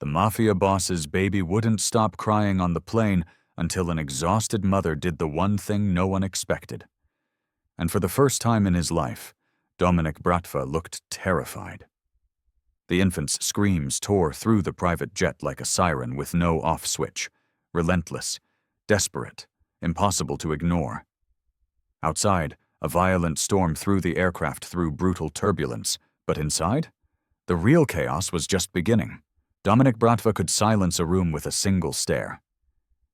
The Mafia boss's baby wouldn't stop crying on the plane until an exhausted mother did the one thing no one expected. And for the first time in his life, Dominic Bratva looked terrified. The infant's screams tore through the private jet like a siren with no off switch, relentless, desperate, impossible to ignore. Outside, a violent storm threw the aircraft through brutal turbulence, but inside, the real chaos was just beginning. Dominic Bratva could silence a room with a single stare.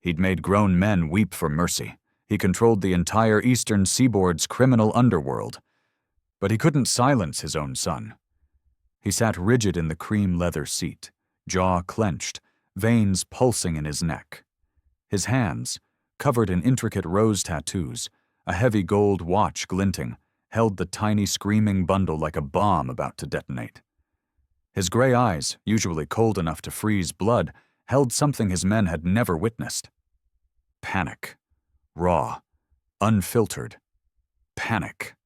He'd made grown men weep for mercy. He controlled the entire Eastern Seaboard's criminal underworld. But he couldn't silence his own son. He sat rigid in the cream leather seat, jaw clenched, veins pulsing in his neck. His hands, covered in intricate rose tattoos, a heavy gold watch glinting, held the tiny screaming bundle like a bomb about to detonate. His gray eyes, usually cold enough to freeze blood, held something his men had never witnessed. Panic. Raw. Unfiltered. Panic.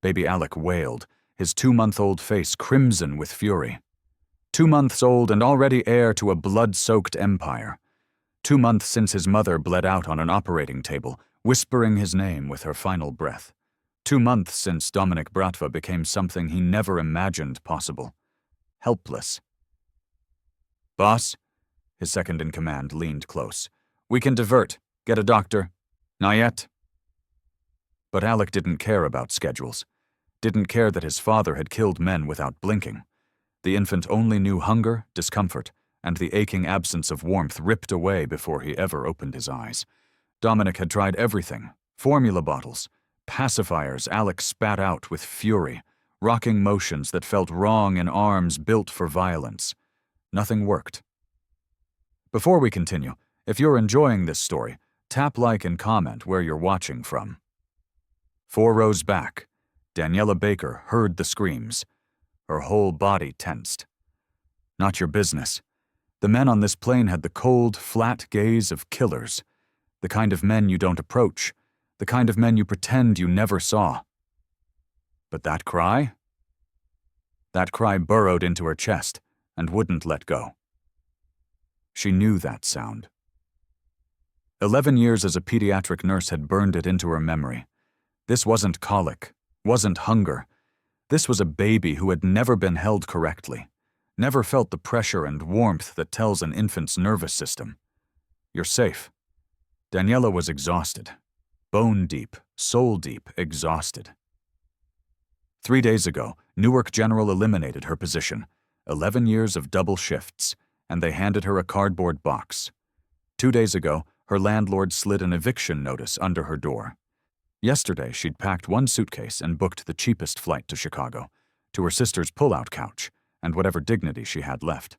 Baby Alec wailed, his 2-month-old face crimson with fury. 2 months old and already heir to a blood-soaked empire. 2 months since his mother bled out on an operating table, whispering his name with her final breath. 2 months since Dominic Bratva became something he never imagined possible. Helpless. "Boss?" His second-in-command leaned close. "We can divert. Get a doctor." "Not yet." But Alec didn't care about schedules. Didn't care that his father had killed men without blinking. The infant only knew hunger, discomfort, and the aching absence of warmth ripped away before he ever opened his eyes. Dominic had tried everything. Formula bottles, pacifiers Alec spat out with fury, rocking motions that felt wrong in arms built for violence. Nothing worked. Before we continue, if you're enjoying this story, tap like and comment where you're watching from. 4 rows back, Daniela Baker heard the screams. Her whole body tensed. Not your business. The men on this plane had the cold, flat gaze of killers. The kind of men you don't approach. The kind of men you pretend you never saw. But that cry? That cry burrowed into her chest and wouldn't let go. She knew that sound. 11 years as a pediatric nurse had burned it into her memory. This wasn't colic, wasn't hunger. This was a baby who had never been held correctly, never felt the pressure and warmth that tells an infant's nervous system. You're safe. Daniela was exhausted. Bone deep, soul deep, exhausted. 3 days ago, Newark General eliminated her position, 11 years of double shifts, and they handed her a cardboard box. 2 days ago, her landlord slid an eviction notice under her door. Yesterday, she'd packed 1 suitcase and booked the cheapest flight to Chicago, to her sister's pull-out couch, and whatever dignity she had left.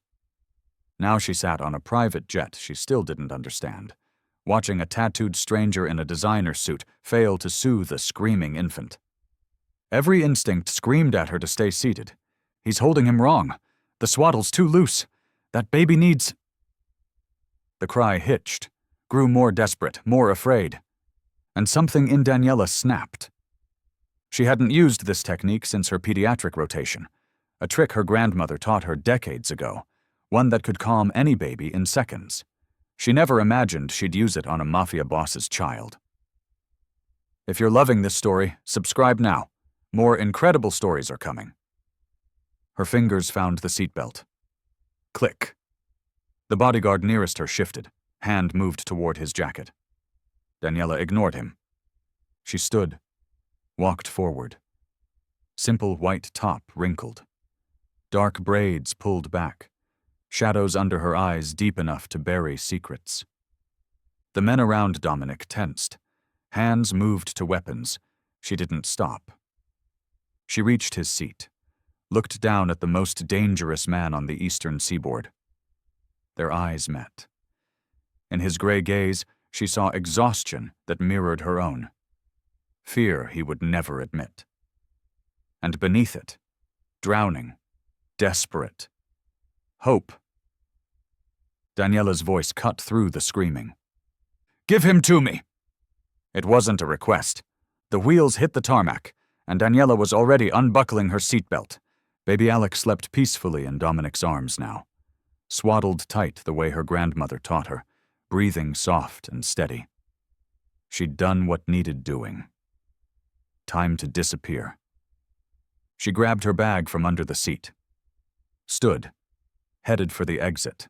Now she sat on a private jet she still didn't understand, watching a tattooed stranger in a designer suit fail to soothe a screaming infant. Every instinct screamed at her to stay seated. He's holding him wrong. The swaddle's too loose. That baby needs... The cry hitched, grew more desperate, more afraid. And something in Daniela snapped. She hadn't used this technique since her pediatric rotation, a trick her grandmother taught her decades ago, one that could calm any baby in seconds. She never imagined she'd use it on a Mafia boss's child. If you're loving this story, subscribe now. More incredible stories are coming. Her fingers found the seatbelt. Click. The bodyguard nearest her shifted, hand moved toward his jacket. Daniela ignored him. She stood, walked forward. Simple white top wrinkled. Dark braids pulled back, shadows under her eyes deep enough to bury secrets. The men around Dominic tensed. Hands moved to weapons. She didn't stop. She reached his seat, looked down at the most dangerous man on the Eastern Seaboard. Their eyes met. In his gray gaze, she saw exhaustion that mirrored her own. Fear he would never admit. And beneath it, drowning, desperate, hope. Daniela's voice cut through the screaming. "Give him to me!" It wasn't a request. The wheels hit the tarmac, and Daniela was already unbuckling her seatbelt. Baby Alec slept peacefully in Dominic's arms now. swaddled tight the way her grandmother taught her, breathing soft and steady. She'd done what needed doing. Time to disappear. She grabbed her bag from under the seat. Stood, headed for the exit.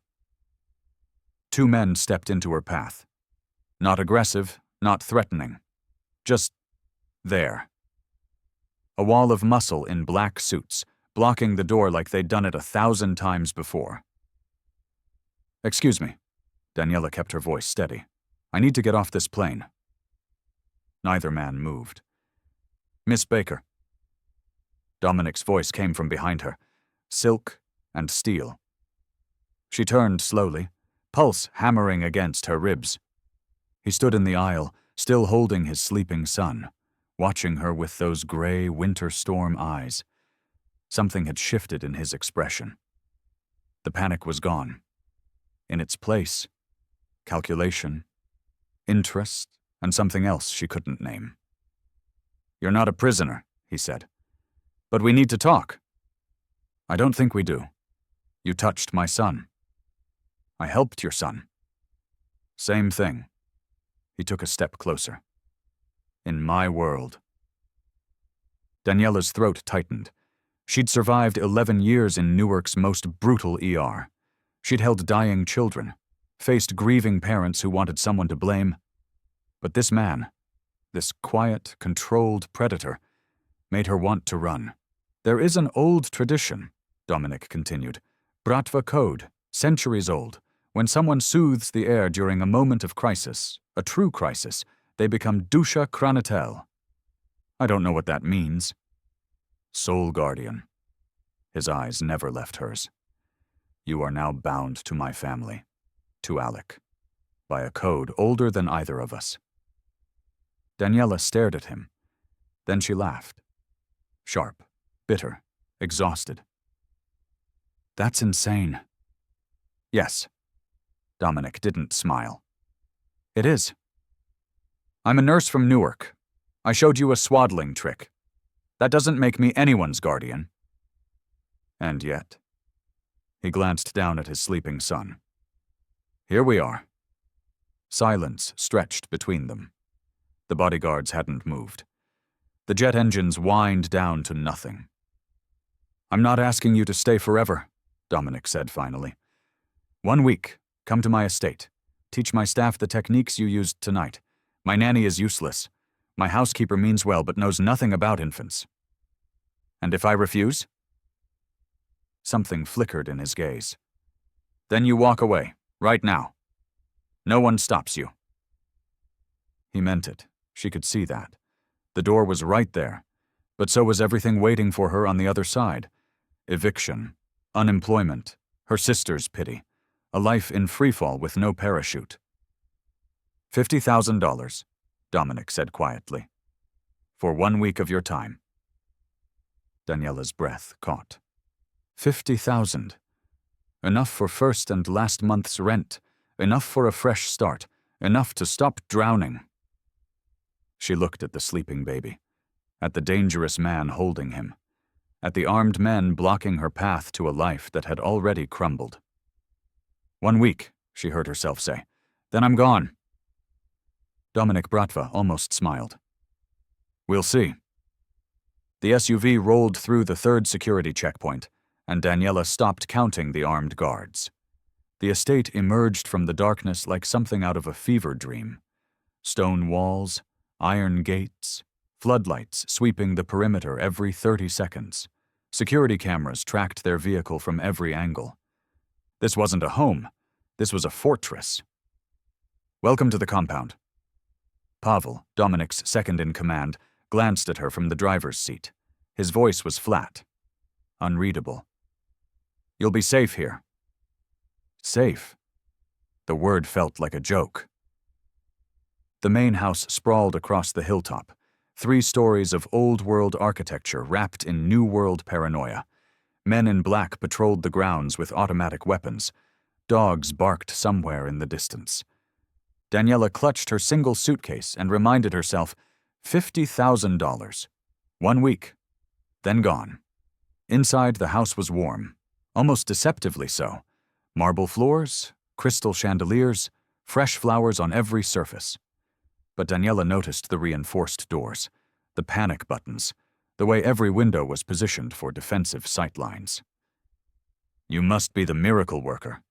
Two men stepped into her path. Not aggressive, not threatening. Just there. A wall of muscle in black suits, blocking the door like they'd done it 1,000 times before. "Excuse me." Daniela kept her voice steady. "I need to get off this plane." Neither man moved. "Miss Baker." Dominic's voice came from behind her, silk and steel. She turned slowly, pulse hammering against her ribs. He stood in the aisle, still holding his sleeping son, watching her with those gray winter storm eyes. Something had shifted in his expression. The panic was gone. In its place, calculation, interest, and something else she couldn't name. "You're not a prisoner," he said. "But we need to talk." "I don't think we do. You touched my son." "I helped your son." "Same thing." He took a step closer. "In my world." Daniela's throat tightened. She'd survived 11 years in Newark's most brutal ER. She'd held dying children, faced grieving parents who wanted someone to blame. But this man, this quiet, controlled predator, made her want to run. "There is an old tradition," Dominic continued. "Bratva code, centuries old. When someone soothes the air during a moment of crisis, a true crisis, they become dusha kranatel. I don't know what that means." "Soul guardian." His eyes never left hers. "You are now bound to my family, to Alec, by a code older than either of us." Daniela stared at him. Then she laughed. Sharp, bitter, exhausted. "That's insane." "Yes." Dominic didn't smile. "It is. I'm a nurse from Newark. I showed you a swaddling trick. That doesn't make me anyone's guardian." And yet, he glanced down at his sleeping son. "Here we are." Silence stretched between them. The bodyguards hadn't moved. The jet engines whined down to nothing. "I'm not asking you to stay forever," Dominic said finally. "1 week. Come to my estate. Teach my staff the techniques you used tonight. My nanny is useless. My housekeeper means well but knows nothing about infants." "And if I refuse?" Something flickered in his gaze. "Then you walk away, right now. No one stops you." He meant it. She could see that. The door was right there, but so was everything waiting for her on the other side. Eviction, unemployment, her sister's pity, a life in freefall with no parachute. $50,000, Dominic said quietly. "For 1 week of your time." Daniela's breath caught. 50,000. Enough for first and last month's rent, enough for a fresh start, enough to stop drowning. She looked at the sleeping baby, at the dangerous man holding him, at the armed men blocking her path to a life that had already crumbled. 1 week, she heard herself say. "Then I'm gone." Dominic Bratva almost smiled. "We'll see." The SUV rolled through the 3rd security checkpoint, and Daniela stopped counting the armed guards. The estate emerged from the darkness like something out of a fever dream. Stone walls, iron gates, floodlights sweeping the perimeter every 30 seconds. Security cameras tracked their vehicle from every angle. This wasn't a home. This was a fortress. "Welcome to the compound." Pavel, Dominic's second-in-command, glanced at her from the driver's seat. His voice was flat, unreadable. "You'll be safe here." Safe? The word felt like a joke. The main house sprawled across the hilltop, 3 stories of old-world architecture wrapped in new-world paranoia. Men in black patrolled the grounds with automatic weapons. Dogs barked somewhere in the distance. Daniela clutched her single suitcase and reminded herself, $50,000. 1 week. Then gone. Inside, the house was warm, almost deceptively so. Marble floors, crystal chandeliers, fresh flowers on every surface. But Daniela noticed the reinforced doors, the panic buttons, the way every window was positioned for defensive sightlines. "You must be the miracle worker."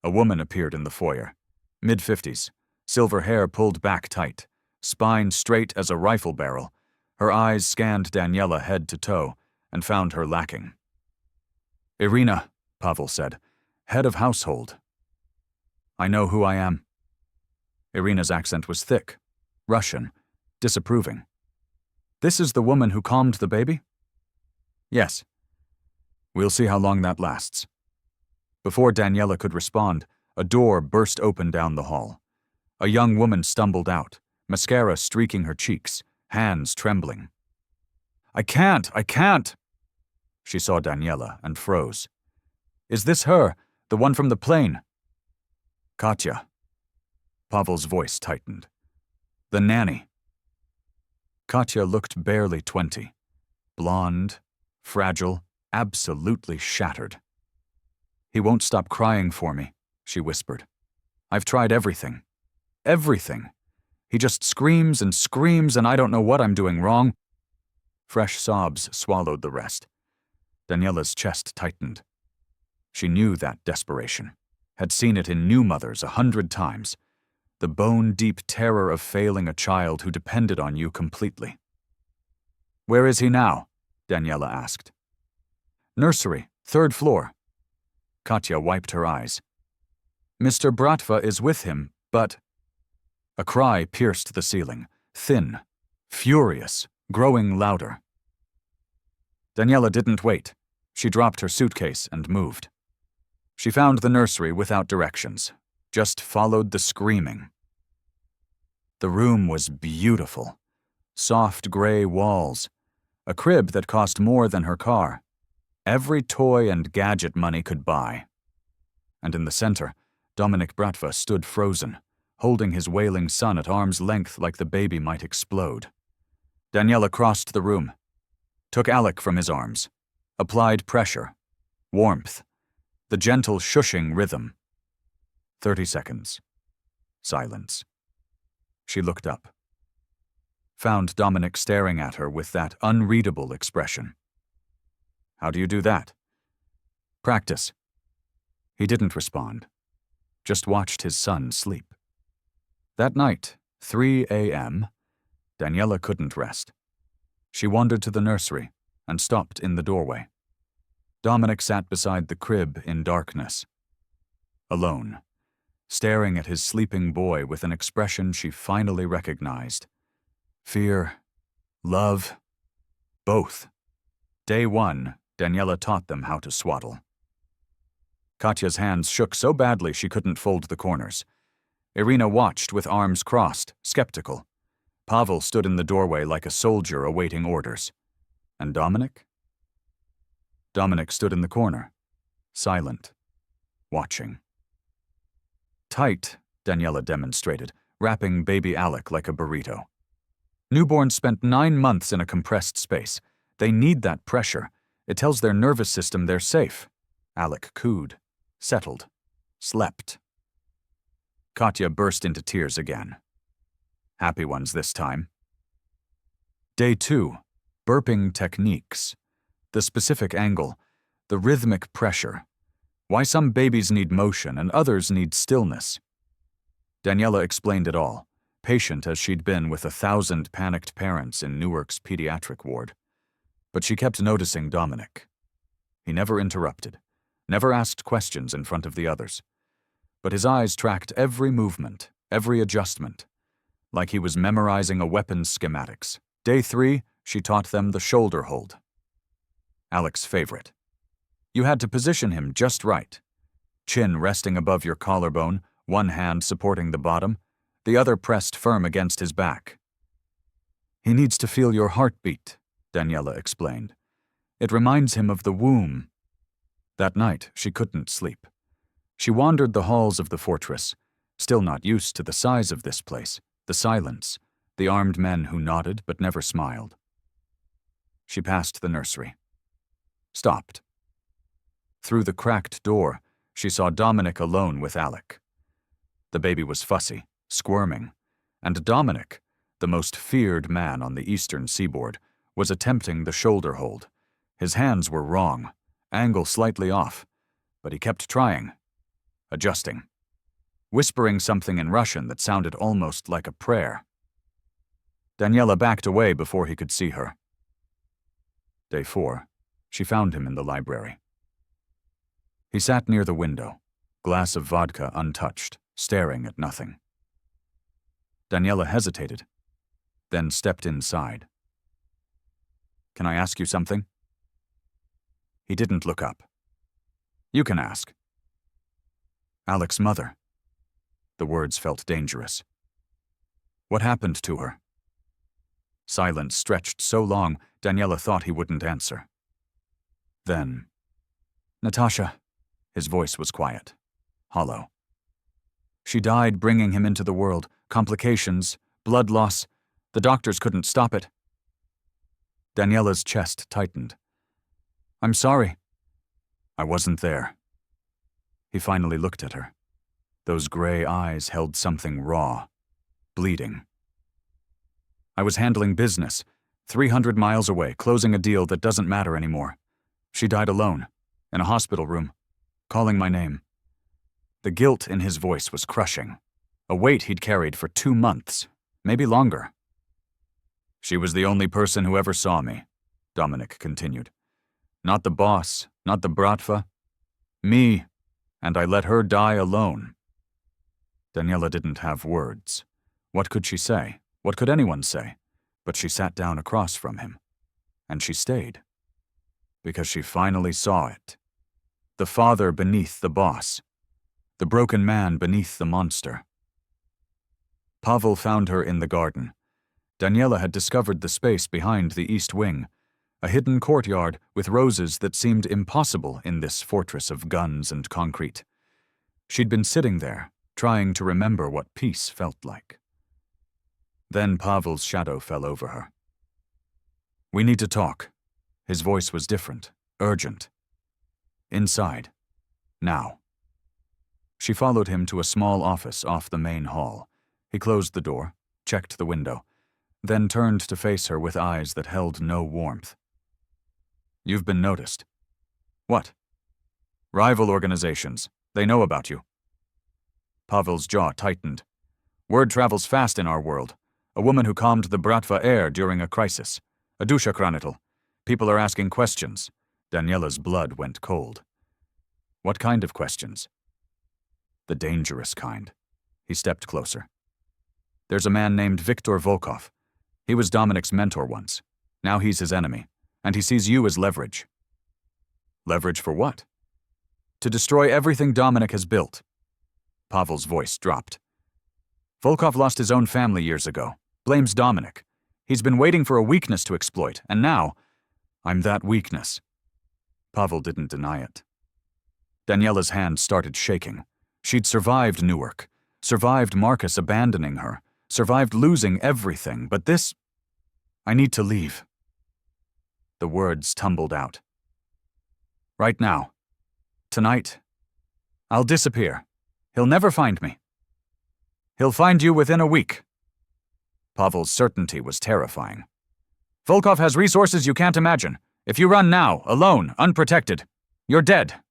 A woman appeared in the foyer, mid-50s, silver hair pulled back tight, spine straight as a rifle barrel. Her eyes scanned Daniela head to toe and found her lacking. "Irina," Pavel said, "head of household." "I know who I am." Irina's accent was thick, Russian, disapproving. "This is the woman who calmed the baby?" "Yes." "We'll see how long that lasts." Before Daniela could respond, a door burst open down the hall. A young woman stumbled out, mascara streaking her cheeks, hands trembling. I can't! She saw Daniela and froze. "Is this her, the one from the plane?" "Katya." Pavel's voice tightened. "The nanny." Katya looked barely 20. Blonde, fragile, absolutely shattered. "He won't stop crying for me," she whispered. "I've tried everything. Everything. He just screams and screams and I don't know what I'm doing wrong." Fresh sobs swallowed the rest. Daniela's chest tightened. She knew that desperation, had seen it in new mothers 100 times. The bone-deep terror of failing a child who depended on you completely. "Where is he now?" Daniela asked. "Nursery, 3rd floor." Katya wiped her eyes. "Mr. Bratva is with him, but—" A cry pierced the ceiling, thin, furious, growing louder. Daniela didn't wait. She dropped her suitcase and moved. She found the nursery without directions, just followed the screaming. The room was beautiful. Soft gray walls. A crib that cost more than her car. Every toy and gadget money could buy. And in the center, Dominic Bratva stood frozen, holding his wailing son at arm's length like the baby might explode. Daniela crossed the room, took Alec from his arms, applied pressure, warmth, the gentle shushing rhythm. 30 seconds. Silence. She looked up. Found Dominic staring at her with that unreadable expression. "How do you do that?" "Practice." He didn't respond, just watched his son sleep. That night, 3 a.m., Daniela couldn't rest. She wandered to the nursery and stopped in the doorway. Dominic sat beside the crib in darkness, alone, staring at his sleeping boy with an expression she finally recognized. Fear, love, both. Day 1, Daniela taught them how to swaddle. Katya's hands shook so badly she couldn't fold the corners. Irina watched with arms crossed, skeptical. Pavel stood in the doorway like a soldier awaiting orders. And Dominic? Dominic stood in the corner, silent, watching. "Tight," Daniela demonstrated, wrapping baby Alec like a burrito. "Newborns spent 9 months in a compressed space. They need that pressure. It tells their nervous system they're safe." Alec cooed, settled, slept. Katya burst into tears again. Happy ones this time. Day 2, burping techniques. The specific angle, the rhythmic pressure. Why some babies need motion and others need stillness. Daniela explained it all, patient as she'd been with 1,000 panicked parents in Newark's pediatric ward. But she kept noticing Dominic. He never interrupted, never asked questions in front of the others. But his eyes tracked every movement, every adjustment, like he was memorizing a weapon's schematics. Day 3, she taught them the shoulder hold. Alec's favorite. You had to position him just right. Chin resting above your collarbone, one hand supporting the bottom, the other pressed firm against his back. "He needs to feel your heartbeat," Daniela explained. "It reminds him of the womb." That night, she couldn't sleep. She wandered the halls of the fortress, still not used to the size of this place, the silence, the armed men who nodded but never smiled. She passed the nursery. Stopped. Through the cracked door, she saw Dominic alone with Alec. The baby was fussy, squirming, and Dominic, the most feared man on the Eastern Seaboard, was attempting the shoulder hold. His hands were wrong, angle slightly off, but he kept trying, adjusting, whispering something in Russian that sounded almost like a prayer. Daniela backed away before he could see her. Day 4, she found him in the library. He sat near the window, glass of vodka untouched, staring at nothing. Daniela hesitated, then stepped inside. "Can I ask you something?" He didn't look up. "You can ask." "Alec's mother." The words felt dangerous. "What happened to her?" Silence stretched so long, Daniela thought he wouldn't answer. Then, "Natasha," his voice was quiet, hollow. "She died bringing him into the world, complications, blood loss. The doctors couldn't stop it." Daniela's chest tightened. "I'm sorry." "I wasn't there." He finally looked at her. Those gray eyes held something raw, bleeding. "I was handling business, 300 miles away, closing a deal that doesn't matter anymore. She died alone, in a hospital room, calling my name." The guilt in his voice was crushing, a weight he'd carried for 2 months, maybe longer. "She was the only person who ever saw me," Dominic continued. "Not the boss, not the Bratva. Me, and I let her die alone." Daniela didn't have words. What could she say? What could anyone say? But she sat down across from him. And she stayed. Because she finally saw it. The father beneath the boss. The broken man beneath the monster. Pavel found her in the garden. Daniela had discovered the space behind the east wing, a hidden courtyard with roses that seemed impossible in this fortress of guns and concrete. She'd been sitting there, trying to remember what peace felt like. Then Pavel's shadow fell over her. "We need to talk." His voice was different, urgent. "Inside. Now." She followed him to a small office off the main hall. He closed the door, checked the window, then turned to face her with eyes that held no warmth. "You've been noticed." "What?" "Rival organizations. They know about you." Pavel's jaw tightened. "Word travels fast in our world. A woman who calmed the Bratva heir during a crisis. A Dusha Chronicle. People are asking questions." Daniela's blood went cold. "What kind of questions?" "The dangerous kind." He stepped closer. "There's a man named Viktor Volkov. He was Dominic's mentor once. Now he's his enemy, and he sees you as leverage." "Leverage for what?" "To destroy everything Dominic has built." Pavel's voice dropped. "Volkov lost his own family years ago. Blames Dominic. He's been waiting for a weakness to exploit, and now, I'm that weakness." Pavel didn't deny it. Daniela's hand started shaking. She'd survived Newark, survived Marcus abandoning her, survived losing everything, but this... "I need to leave." The words tumbled out. "Right now. Tonight. I'll disappear. He'll never find me. He'll find you within a week." Pavel's certainty was terrifying. "Volkov has resources you can't imagine. If you run now, alone, unprotected, you're dead."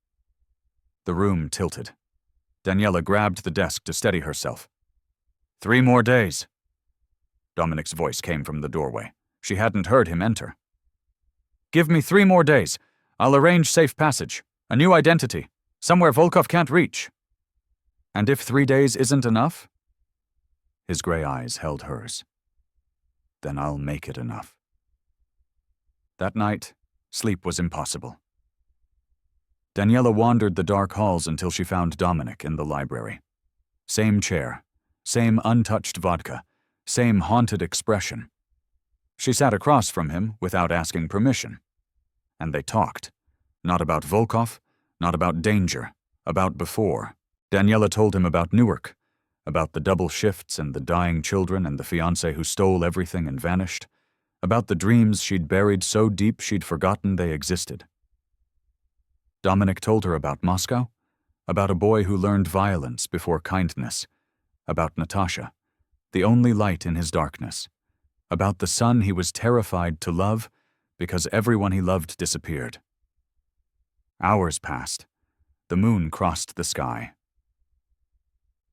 The room tilted. Daniela grabbed the desk to steady herself. 3 more days." Dominic's voice came from the doorway. She hadn't heard him enter. "Give me 3 more days. I'll arrange safe passage, a new identity, somewhere Volkov can't reach." "And if 3 days isn't enough?" His gray eyes held hers. "Then I'll make it enough." That night, sleep was impossible. Daniela wandered the dark halls until she found Dominic in the library. Same chair, same untouched vodka, same haunted expression. She sat across from him without asking permission. And they talked. Not about Volkov, not about danger, about before. Daniela told him about Newark, about the double shifts and the dying children and the fiancé who stole everything and vanished, about the dreams she'd buried so deep she'd forgotten they existed. Dominic told her about Moscow, About a boy who learned violence before kindness. About Natasha, the only light in his darkness. About the son he was terrified to love because everyone he loved disappeared. Hours passed. The moon crossed the sky.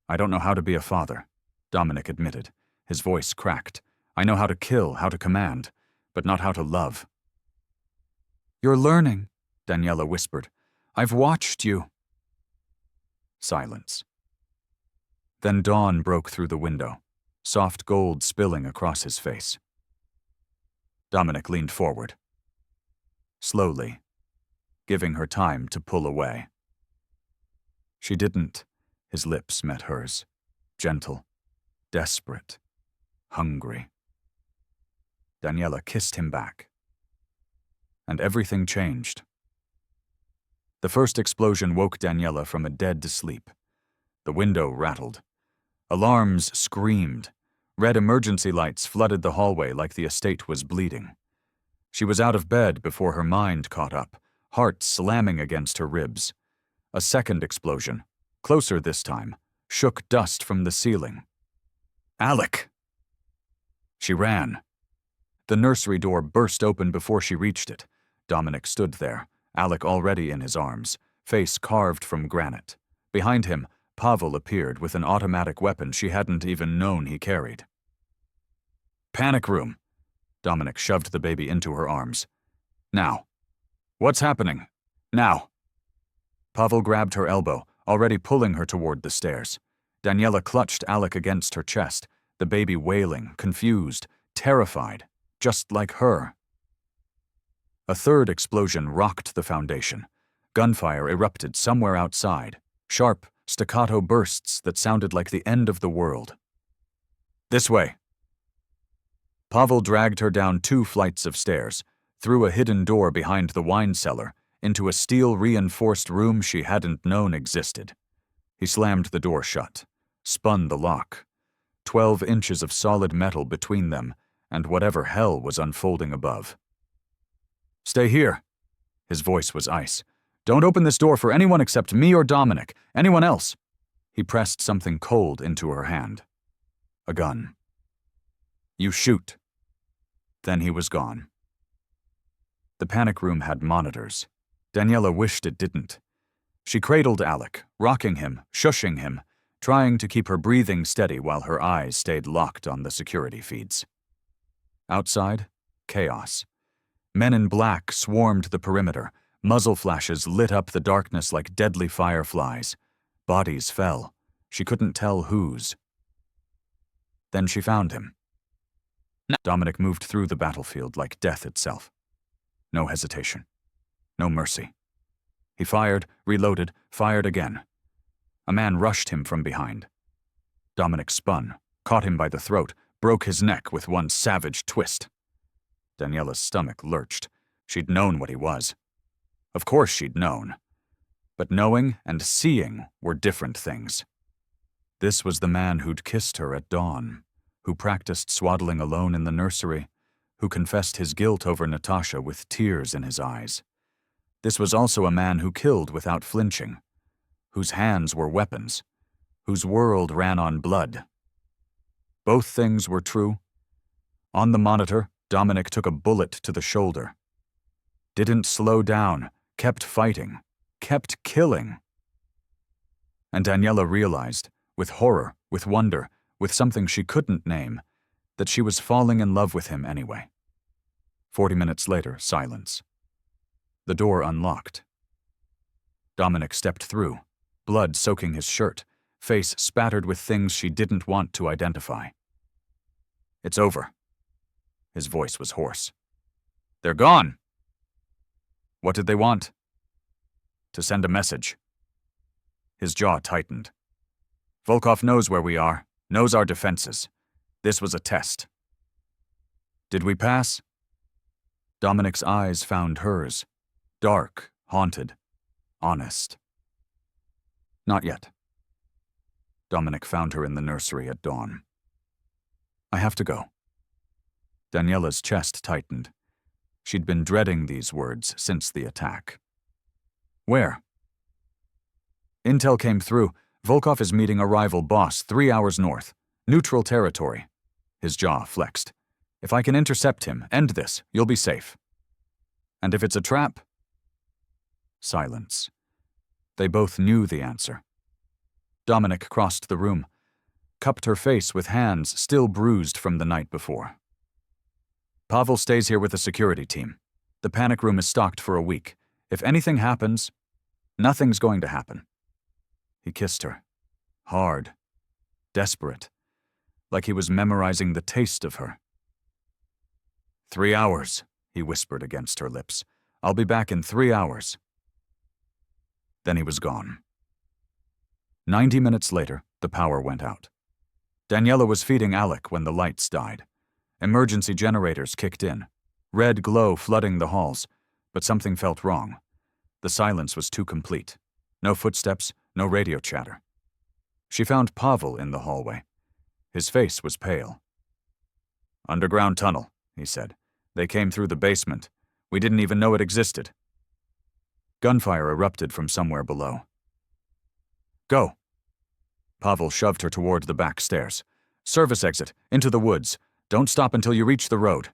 "I don't know how to be a father," Dominic admitted. His voice cracked. "I know how to kill, how to command, but not how to love." "You're learning," Daniela whispered. "I've watched you." Silence. Then dawn broke through the window, soft gold spilling across his face. Dominic leaned forward. Slowly, giving her time to pull away. She didn't. His lips met hers, gentle, desperate, hungry. Daniela kissed him back. And everything changed. The first explosion woke Daniela from a dead sleep. The window rattled. Alarms screamed. Red emergency lights flooded the hallway like the estate was bleeding. She was out of bed before her mind caught up, heart slamming against her ribs. A second explosion, closer this time, shook dust from the ceiling. "Alec!" She ran. The nursery door burst open before she reached it. Dominic stood there, Alec already in his arms, face carved from granite. Behind him, Pavel appeared with an automatic weapon she hadn't even known he carried. "Panic room." Dominic shoved the baby into her arms. "Now." "What's happening? Now." Pavel grabbed her elbow, already pulling her toward the stairs. Daniela clutched Alec against her chest, the baby wailing, confused, terrified, just like her. A third explosion rocked the foundation. Gunfire erupted somewhere outside, sharp, staccato bursts that sounded like the end of the world. "This way." Pavel dragged her down 2 flights of stairs, through a hidden door behind the wine cellar, into a steel-reinforced room she hadn't known existed. He slammed the door shut, spun the lock. 12 inches of solid metal between them and whatever hell was unfolding above. "Stay here." His voice was ice. "Don't open this door for anyone except me or Dominic. Anyone else." He pressed something cold into her hand. A gun. "You shoot." Then he was gone. The panic room had monitors. Daniela wished it didn't. She cradled Alec, rocking him, shushing him, trying to keep her breathing steady while her eyes stayed locked on the security feeds. Outside, chaos. Men in black swarmed the perimeter. Muzzle flashes lit up the darkness like deadly fireflies. Bodies fell. She couldn't tell whose. Then she found him. Dominic moved through the battlefield like death itself. No hesitation. No mercy. He fired, reloaded, fired again. A man rushed him from behind. Dominic spun, caught him by the throat, broke his neck with one savage twist. Daniela's stomach lurched. She'd known what he was. Of course she'd known. But knowing and seeing were different things. This was the man who'd kissed her at dawn, who practiced swaddling alone in the nursery, who confessed his guilt over Natasha with tears in his eyes. This was also a man who killed without flinching, whose hands were weapons, whose world ran on blood. Both things were true. On the monitor, Dominic took a bullet to the shoulder. Didn't slow down, kept fighting, kept killing. And Daniela realized, with horror, with wonder, with something she couldn't name, that she was falling in love with him anyway. 40 minutes later, silence. The door unlocked. Dominic stepped through, blood soaking his shirt, face spattered with things she didn't want to identify. "It's over." His voice was hoarse. "They're gone." "What did they want?" "To send a message." His jaw tightened. "Volkov knows where we are, knows our defenses. This was a test." "Did we pass?" Dominic's eyes found hers. Dark, haunted, honest. "Not yet." Dominic found her in the nursery at dawn. "I have to go." Daniela's chest tightened. She'd been dreading these words since the attack. "Where?" Intel came through. Volkov is meeting a rival boss 3 hours north. Neutral territory. His jaw flexed. If I can intercept him, end this, you'll be safe. And if it's a trap? Silence. They both knew the answer. Dominic crossed the room, cupped her face with hands still bruised from the night before. Pavel stays here with the security team. The panic room is stocked for a week. If anything happens, nothing's going to happen. He kissed her. Hard. Desperate. Like he was memorizing the taste of her. 3 hours, he whispered against her lips. I'll be back in 3 hours. Then he was gone. 90 minutes later, the power went out. Daniela was feeding Alec when the lights died. Emergency generators kicked in. Red glow flooding the halls, but something felt wrong. The silence was too complete. No footsteps, no radio chatter. She found Pavel in the hallway. His face was pale. Underground tunnel, he said. They came through the basement. We didn't even know it existed. Gunfire erupted from somewhere below. Go. Pavel shoved her toward the back stairs. Service exit, into the woods. Don't stop until you reach the road.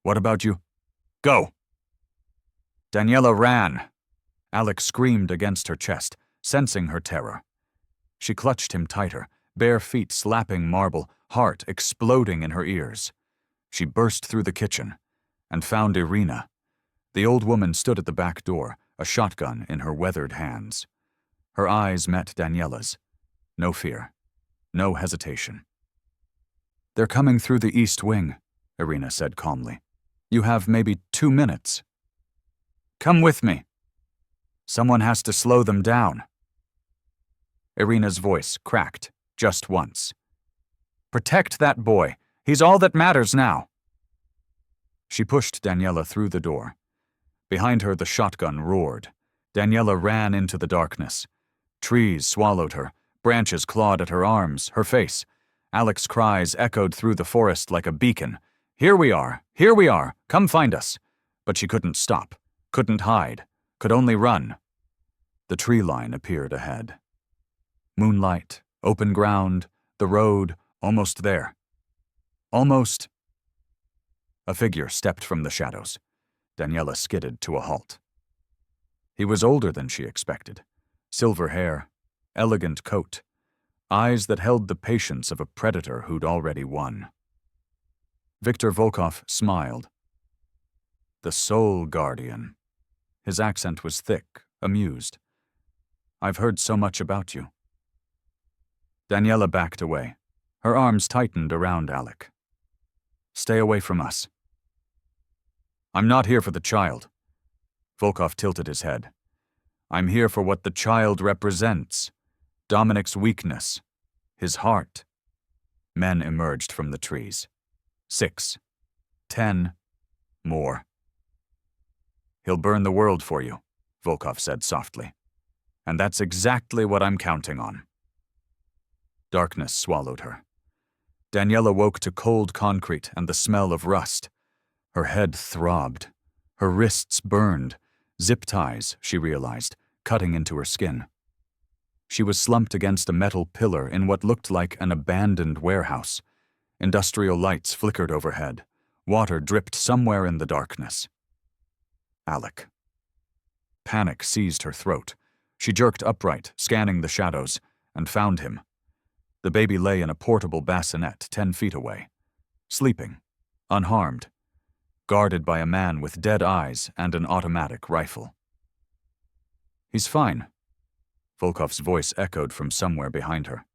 What about you? Go. Daniela ran. Alec screamed against her chest, sensing her terror. She clutched him tighter, bare feet slapping marble, heart exploding in her ears. She burst through the kitchen and found Irina. The old woman stood at the back door, a shotgun in her weathered hands. Her eyes met Daniela's. No fear. No hesitation. They're coming through the east wing, Irina said calmly. You have maybe 2 minutes. Come with me. Someone has to slow them down. Irina's voice cracked just once. Protect that boy. He's all that matters now. She pushed Daniela through the door. Behind her, the shotgun roared. Daniela ran into the darkness. Trees swallowed her. Branches clawed at her arms, her face. Alec's cries echoed through the forest like a beacon. Here we are! Here we are! Come find us! But she couldn't stop, couldn't hide, could only run. The tree line appeared ahead. Moonlight, open ground, the road, almost there. Almost. A figure stepped from the shadows. Daniela skidded to a halt. He was older than she expected. Silver hair, elegant coat, eyes that held the patience of a predator who'd already won. Viktor Volkov smiled. The Soul Guardian. His accent was thick, amused. I've heard so much about you. Daniela backed away. Her arms tightened around Alec. Stay away from us. I'm not here for the child. Volkov tilted his head. I'm here for what the child represents. Dominic's weakness. His heart. Men emerged from the trees. 6. 10. More. He'll burn the world for you, Volkov said softly. And that's exactly what I'm counting on. Darkness swallowed her. Daniela woke to cold concrete and the smell of rust. Her head throbbed. Her wrists burned. Zip ties, she realized, cutting into her skin. She was slumped against a metal pillar in what looked like an abandoned warehouse. Industrial lights flickered overhead. Water dripped somewhere in the darkness. Alec. Panic seized her throat. She jerked upright, scanning the shadows, and found him. The baby lay in a portable bassinet 10 feet away, sleeping, unharmed, guarded by a man with dead eyes and an automatic rifle. He's fine. Volkov's voice echoed from somewhere behind her.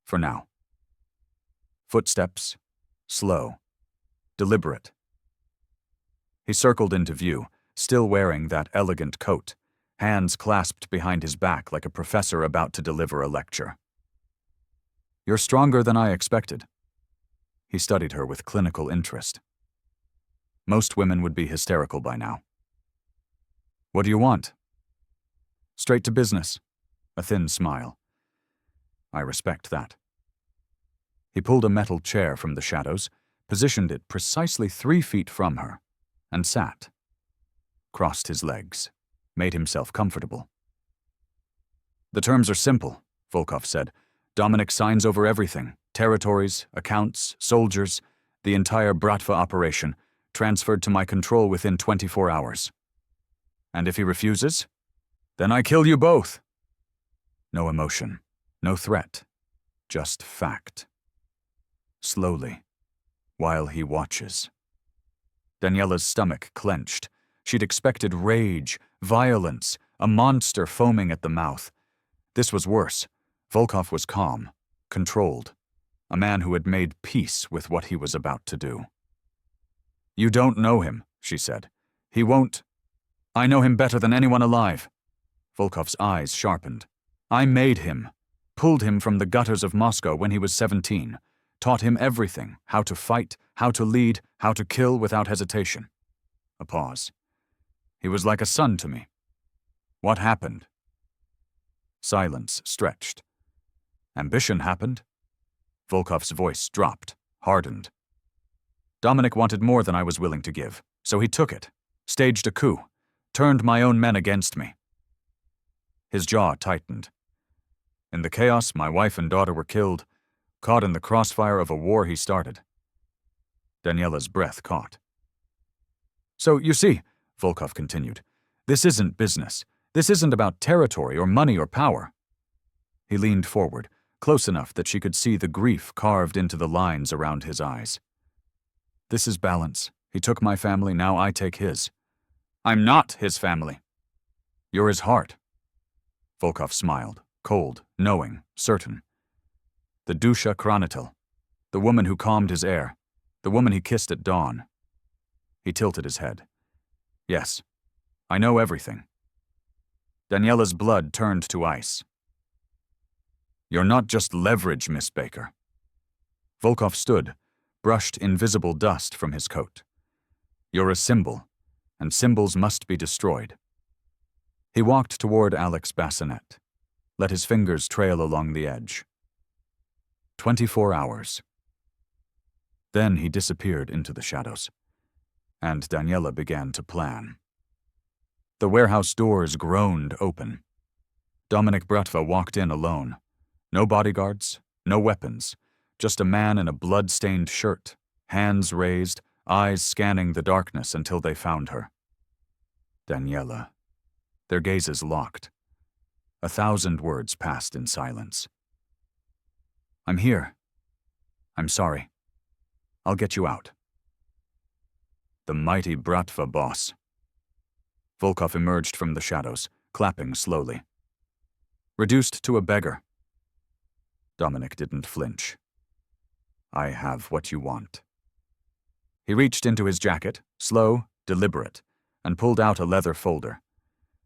For now. Footsteps, slow, deliberate. He circled into view, still wearing that elegant coat, hands clasped behind his back like a professor about to deliver a lecture. You're stronger than I expected. He studied her with clinical interest. Most women would be hysterical by now. What do you want? Straight to business. A thin smile. I respect that. He pulled a metal chair from the shadows, positioned it precisely 3 feet from her, and sat. Crossed his legs, made himself comfortable. The terms are simple, Volkov said. Dominic signs over everything. Territories, accounts, soldiers, the entire Bratva operation, transferred to my control within 24 hours. And if he refuses? Then I kill you both. No emotion, no threat, just fact. Slowly, while he watches. Daniela's stomach clenched. She'd expected rage, violence, a monster foaming at the mouth. This was worse. Volkov was calm, controlled, a man who had made peace with what he was about to do. You don't know him, she said. He won't. I know him better than anyone alive. Volkov's eyes sharpened. I made him, pulled him from the gutters of Moscow when he was 17, taught him everything, how to fight, how to lead, how to kill without hesitation. A pause. He was like a son to me. What happened? Silence stretched. Ambition happened. Volkov's voice dropped, hardened. Dominic wanted more than I was willing to give, so he took it, staged a coup, turned my own men against me. His jaw tightened. In the chaos, my wife and daughter were killed, caught in the crossfire of a war he started. Daniela's breath caught. So, you see, Volkov continued, this isn't business. This isn't about territory or money or power. He leaned forward, close enough that she could see the grief carved into the lines around his eyes. This is balance. He took my family, now I take his. I'm not his family. You're his heart. Volkov smiled, cold, knowing, certain. The Dusha Kronitel, the woman who calmed his air, the woman he kissed at dawn. He tilted his head. Yes, I know everything. Daniela's blood turned to ice. You're not just leverage, Miss Baker. Volkov stood, brushed invisible dust from his coat. You're a symbol, and symbols must be destroyed. He walked toward Alex Bassinet, let his fingers trail along the edge. 24 hours. Then he disappeared into the shadows, and Daniela began to plan. The warehouse doors groaned open. Dominic Bratva walked in alone. No bodyguards, no weapons, just a man in a blood-stained shirt, hands raised, eyes scanning the darkness until they found her. Daniela. Their gazes locked. 1,000 words passed in silence. I'm here. I'm sorry. I'll get you out. The mighty Bratva boss. Volkov emerged from the shadows, clapping slowly. Reduced to a beggar. Dominic didn't flinch. I have what you want. He reached into his jacket, slow, deliberate, and pulled out a leather folder.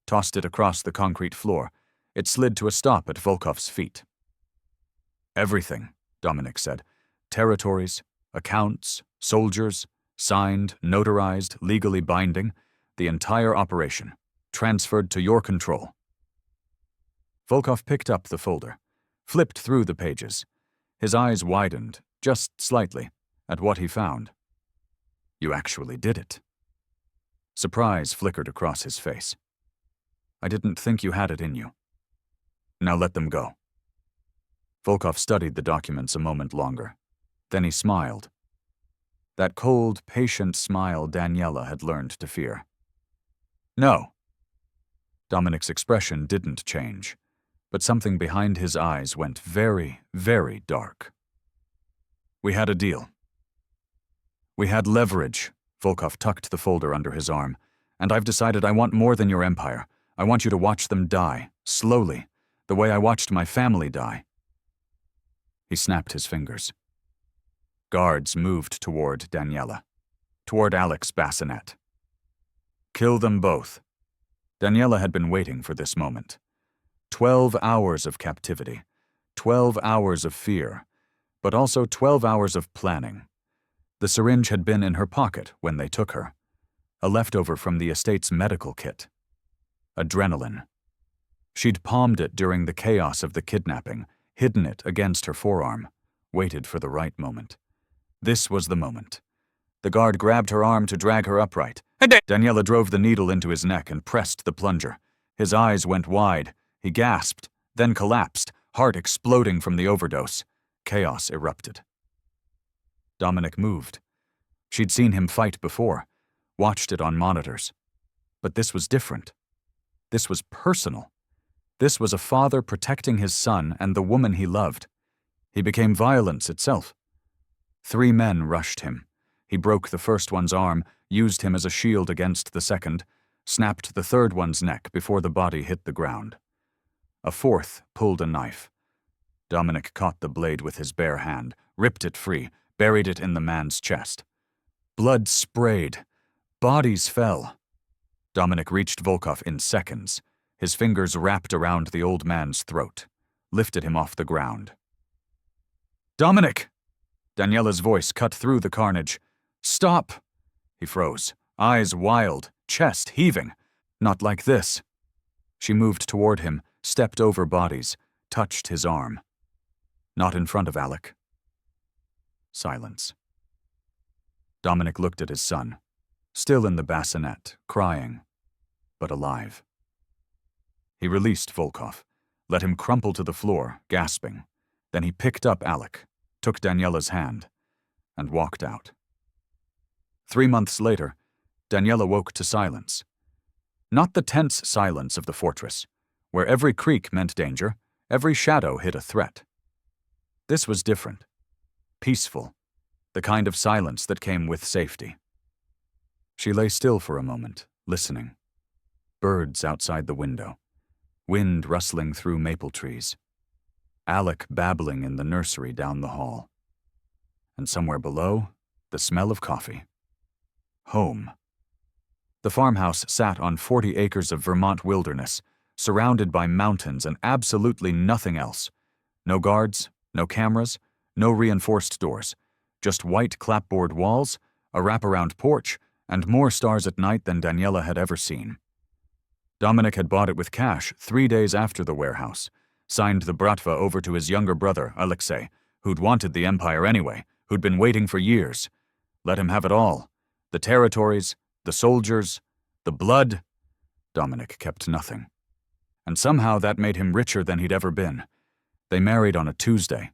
Tossed it across the concrete floor. It slid to a stop at Volkov's feet. Everything, Dominic said. Territories, accounts, soldiers, signed, notarized, legally binding, the entire operation, transferred to your control. Volkov picked up the folder, flipped through the pages. His eyes widened, just slightly, at what he found. You actually did it. Surprise flickered across his face. I didn't think you had it in you. Now let them go. Volkov studied the documents a moment longer. Then he smiled. That cold, patient smile Daniela had learned to fear. No. Dominic's expression didn't change, but something behind his eyes went very, very dark. We had a deal. We had leverage. Volkov tucked the folder under his arm. And I've decided I want more than your empire. I want you to watch them die, slowly, the way I watched my family die. He snapped his fingers. Guards moved toward Daniela, toward Alex Bassinet. Kill them both. Daniela had been waiting for this moment. 12 hours of captivity, 12 hours of fear, but also 12 hours of planning. The syringe had been in her pocket when they took her, a leftover from the estate's medical kit. Adrenaline. She'd palmed it during the chaos of the kidnapping, hidden it against her forearm, waited for the right moment. This was the moment. The guard grabbed her arm to drag her upright. Daniela drove the needle into his neck and pressed the plunger. His eyes went wide. He gasped, then collapsed, heart exploding from the overdose. Chaos erupted. Dominic moved. She'd seen him fight before, watched it on monitors. But this was different. This was personal. This was a father protecting his son and the woman he loved. He became violence itself. 3 men rushed him. He broke the first one's arm, used him as a shield against the second, snapped the third one's neck before the body hit the ground. A 4th pulled a knife. Dominic caught the blade with his bare hand, ripped it free, buried it in the man's chest. Blood sprayed. Bodies fell. Dominic reached Volkov in seconds. His fingers wrapped around the old man's throat, lifted him off the ground. "Dominic!" Daniela's voice cut through the carnage. "Stop!" He froze, eyes wild, chest heaving. "Not like this." She moved toward him, stepped over bodies, touched his arm. "Not in front of Alec." Silence. Dominic looked at his son, still in the bassinet, crying, but alive. He released Volkov, let him crumple to the floor, gasping. Then he picked up Alec, took Daniela's hand, and walked out. 3 months later, Daniela woke to silence. Not the tense silence of the fortress, where every creak meant danger, every shadow hid a threat. This was different. Peaceful. The kind of silence that came with safety. She lay still for a moment, listening. Birds outside the window. Wind rustling through maple trees. Alec babbling in the nursery down the hall. And somewhere below, the smell of coffee. Home. The farmhouse sat on 40 acres of Vermont wilderness, surrounded by mountains and absolutely nothing else. No guards, no cameras, no reinforced doors. Just white clapboard walls, a wraparound porch, and more stars at night than Daniela had ever seen. Dominic had bought it with cash 3 days after the warehouse, signed the Bratva over to his younger brother, Alexei, who'd wanted the empire anyway, who'd been waiting for years. Let him have it all. The territories, the soldiers, the blood. Dominic kept nothing. And somehow that made him richer than he'd ever been. They married on a Tuesday.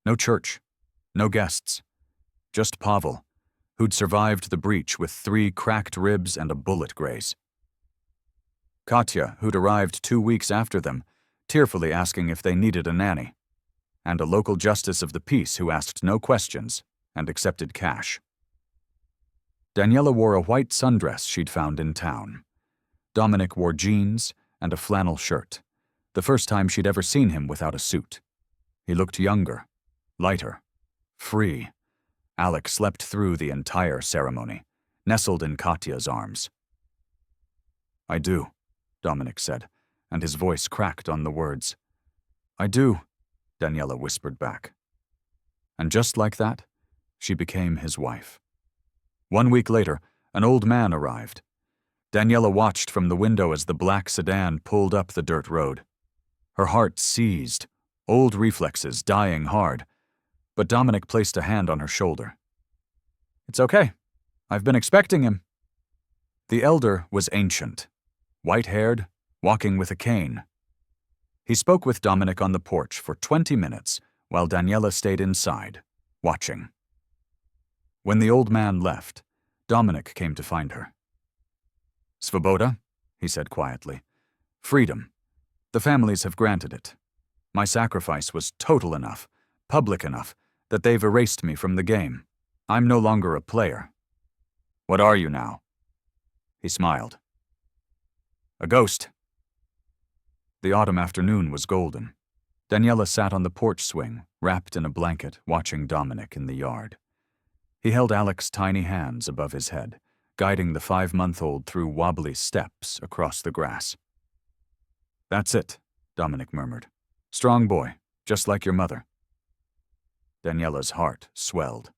No church. No guests. Just Pavel, who'd survived the breach with 3 cracked ribs and a bullet graze. Katya, who'd arrived 2 weeks after them, tearfully asking if they needed a nanny. And a local justice of the peace who asked no questions and accepted cash. Daniela wore a white sundress she'd found in town. Dominic wore jeans and a flannel shirt, the first time she'd ever seen him without a suit. He looked younger, lighter, free. Alec slept through the entire ceremony, nestled in Katya's arms. "I do," Dominic said, and his voice cracked on the words. "I do," Daniela whispered back. And just like that, she became his wife. 1 week later, an old man arrived. Daniela watched from the window as the black sedan pulled up the dirt road. Her heart seized, old reflexes dying hard, but Dominic placed a hand on her shoulder. "It's okay. I've been expecting him." The elder was ancient, white-haired, walking with a cane. He spoke with Dominic on the porch for 20 minutes while Daniela stayed inside, watching. When the old man left, Dominic came to find her. "Svoboda," he said quietly. "Freedom. The families have granted it. My sacrifice was total enough, public enough, that they've erased me from the game. I'm no longer a player." "What are you now?" He smiled. "A ghost." The autumn afternoon was golden. Daniela sat on the porch swing, wrapped in a blanket, watching Dominic in the yard. He held Alec's tiny hands above his head, guiding the 5-month-old through wobbly steps across the grass. "That's it," Dominic murmured. "Strong boy, just like your mother." Daniela's heart swelled.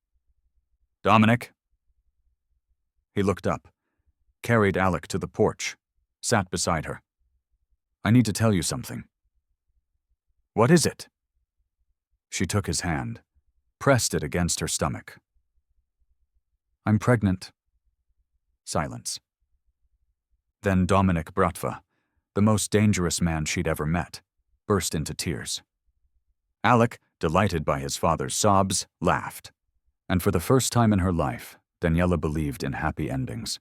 "Dominic?" He looked up, carried Alec to the porch, sat beside her. "I need to tell you something." "What is it?" She took his hand, pressed it against her stomach. "I'm pregnant." Silence. Then Dominic Bratva, the most dangerous man she'd ever met, burst into tears. Alec, delighted by his father's sobs, laughed. And for the first time in her life, Daniela believed in happy endings.